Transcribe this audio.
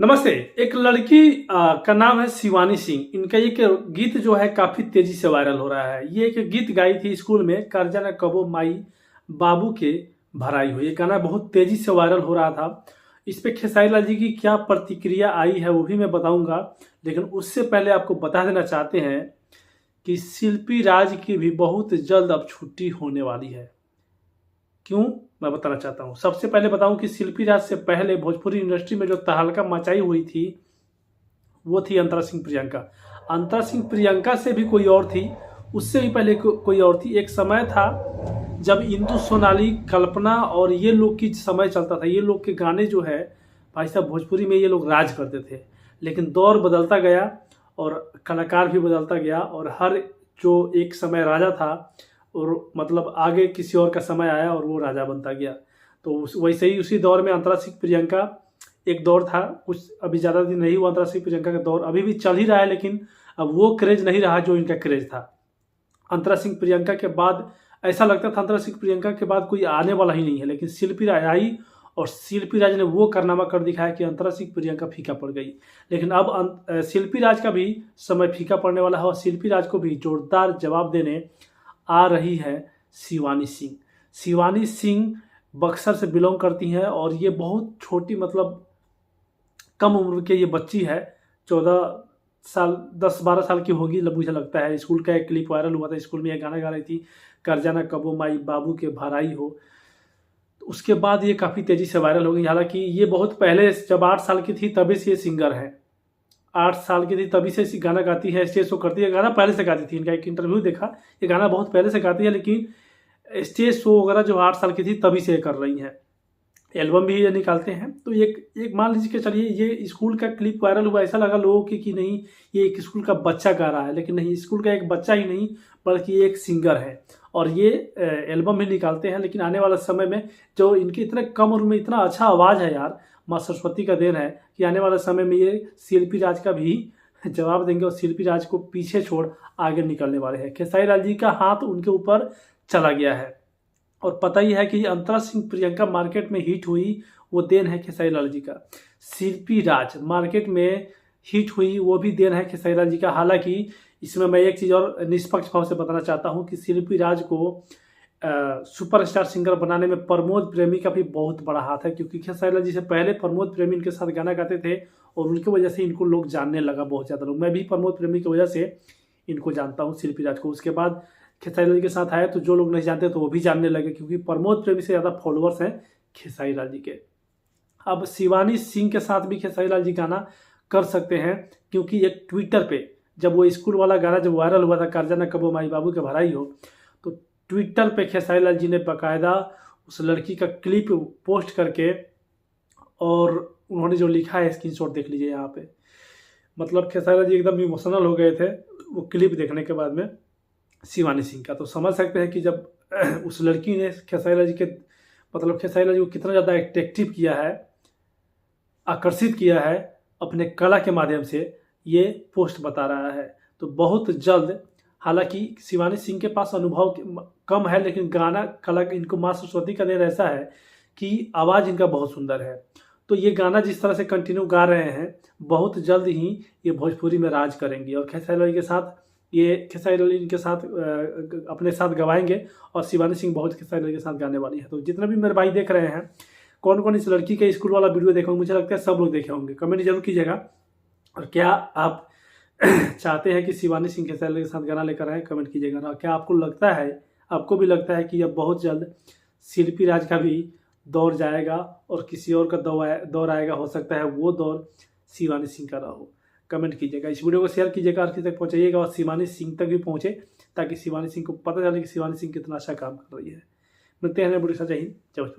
नमस्ते। एक लड़की का नाम है शिवानी सिंह। इनका एक गीत जो है काफी तेजी से वायरल हो रहा है। ये एक गीत गाई थी स्कूल में, कर्जा न कबो माई बाबू के भराई हो। ये गाना बहुत तेजी से वायरल हो रहा था। इस पे खेसारी लाल जी की क्या प्रतिक्रिया आई है वो भी मैं बताऊंगा, लेकिन उससे पहले आपको बता देना चाहते हैं कि शिल्पी राज की भी बहुत जल्द अब छुट्टी होने वाली है। क्यों, मैं बताना चाहता हूँ। सबसे पहले बताऊं कि शिल्पी राज से पहले भोजपुरी इंडस्ट्री में जो तहलका मचाई हुई थी वो थी अंतरा सिंह प्रियंका। अंतरा सिंह प्रियंका से भी कोई और थी, उससे भी पहले कोई और थी। एक समय था जब इंदु सोनाली, कल्पना और ये लोग की समय चलता था। ये लोग के गाने जो है भाई साहब भोजपुरी में ये लोग राज करते थे। लेकिन दौर बदलता गया और कलाकार भी बदलता गया, और हर जो एक समय राजा था और मतलब आगे किसी और का समय आया और वो राजा बनता गया। तो वैसे ही उसी दौर में अंतरा सिंह प्रियंका एक दौर था, कुछ अभी ज़्यादा दिन नहीं हुआ। अंतरा सिंह प्रियंका का दौर अभी भी चल ही रहा है, लेकिन अब वो क्रेज नहीं रहा जो इनका क्रेज था। अंतरा सिंह प्रियंका के बाद ऐसा लगता था अंतरा सिंह प्रियंका के बाद कोई आने वाला ही नहीं है, लेकिन शिल्पी राज आई और शिल्पी राज ने वो कारनामा कर दिखाया कि अंतरा सिंह प्रियंका फीका पड़ गई। लेकिन अब शिल्पी राज का भी समय फीका पड़ने वाला है और शिल्पी राज को भी जोरदार जवाब देने आ रही है शिवानी सिंह। शिवानी सिंह बक्सर से बिलोंग करती हैं और ये बहुत छोटी, मतलब कम उम्र के ये बच्ची है। 14 साल, 10-12 साल की होगी मुझे लगता है। स्कूल का एक क्लिप वायरल हुआ था, स्कूल में ये गाना गा रही थी, कर्जा न कबो माई बाबू के भराई हो। तो उसके बाद ये काफ़ी तेज़ी से वायरल हो गई। हालांकि ये बहुत पहले, जब 8 साल की थी तभी से ये सिंगर है। 8 साल की थी तभी से गाना गाती है, स्टेज शो करती है। गाना पहले से गाती थी, इनका एक इंटरव्यू देखा, ये गाना बहुत पहले से गाती है, लेकिन स्टेज शो वगैरह जो 8 साल की थी तभी से कर रही हैं। एल्बम भी ये निकालते हैं। तो एक मान लीजिए कि चलिए ये स्कूल का क्लिप वायरल हुआ, ऐसा लगा लोगों की कि नहीं ये एक स्कूल का बच्चा गा रहा है, लेकिन नहीं, स्कूल का एक बच्चा ही नहीं बल्कि एक सिंगर है और ये एल्बम भी निकालते हैं। लेकिन आने वाले समय में जो इनकी इतने कम उम्र में इतना अच्छा आवाज़ है यार, माँ सरस्वती का देन है कि आने वाले समय में ये शिल्पी राज का भी जवाब देंगे और शिल्पी राज को पीछे छोड़ आगे निकलने वाले हैं। खेसारी लाल जी का हाथ उनके ऊपर चला गया है और पता ही है कि अंतरा सिंह प्रियंका मार्केट में हिट हुई, वो देन है खेसारी लाल जी का। शिल्पी राज मार्केट में हिट हुई, वो भी देन है खेसारी लाल जी का। हालांकि इसमें मैं एक चीज़ और निष्पक्ष भाव से बताना चाहता हूँ कि शिल्पी राज को सुपरस्टार सिंगर बनाने में प्रमोद प्रेमी का भी बहुत बड़ा हाथ है, क्योंकि खेसारी लाल जी से पहले प्रमोद प्रेमी इनके साथ गाना गाते थे और उनकी वजह से इनको लोग जानने लगा, बहुत ज़्यादा लोग। मैं भी प्रमोद प्रेमी की वजह से इनको जानता हूँ, शिल्पी राज को। उसके बाद खेसारी लाल जी के साथ आए तो जो लोग नहीं जानते तो वो भी जानने लगे, क्योंकि प्रमोद प्रेमी से ज़्यादा फॉलोअर्स हैं खेसारी लाल जी के। अब शिवानी सिंह के साथ भी खेसारी लाल जी गाना कर सकते हैं, क्योंकि एक ट्विटर पे जब वो स्कूल वाला गाना जब वायरल हुआ था, कर्जा न कबो माई बाबू के भराई हो, तो ट्विटर पे खेसारी लाल जी ने बाकायदा उस लड़की का क्लिप पोस्ट करके और उन्होंने जो लिखा है स्क्रीनशॉट देख लीजिए यहाँ पे। मतलब खेसारी लाल जी एकदम इमोशनल हो गए थे वो क्लिप देखने के बाद में शिवानी सिंह का। तो समझ सकते हैं कि जब उस लड़की ने खेसारी लाल जी के, मतलब खेसारी लाल जी को कितना ज़्यादा अट्रैक्टिव किया है, आकर्षित किया है अपने कला के माध्यम से, ये पोस्ट बता रहा है। तो बहुत जल्द, हालांकि शिवानी सिंह के पास अनुभव कम है, लेकिन गाना कला इनको माँ सरस्वती का देन ऐसा है कि आवाज़ इनका बहुत सुंदर है। तो ये गाना जिस तरह से कंटिन्यू गा रहे हैं, बहुत जल्द ही ये भोजपुरी में राज करेंगी और खेसारी लाल के साथ, ये खेसारी लाल इनके साथ अपने साथ गवाएंगे और शिवानी सिंह बहुत खेसारी लाल के साथ गाने वाली है। तो जितने भी मेरे भाई देख रहे हैं, कौन कौन इस लड़की के स्कूल वाला वीडियो देखे होंगे, मुझे लगता है सब लोग देखे होंगे। कमेंट जरूर कीजिएगा। और क्या आप चाहते हैं कि शिवानी सिंह खेसारी लाल के साथ गाना लेकर आए, कमेंट कीजिएगा। और क्या आपको लगता है, आपको भी लगता है कि अब बहुत जल्द शिल्पी राज का भी दौर जाएगा और किसी और का दौर आएगा, हो सकता है वो दौर शिवानी सिंह का ना हो? कमेंट कीजिएगा, इस वीडियो को शेयर कीजिएगा, हर किसी तक पहुंचाइएगा और शिवानी सिंह तक भी पहुंचे, ताकि शिवानी सिंह को पता चले कि शिवानी सिंह कितना अच्छा काम कर रही है। मिलते हैं वीडियो के साथ। जय हिंद, जय भोजपुरी।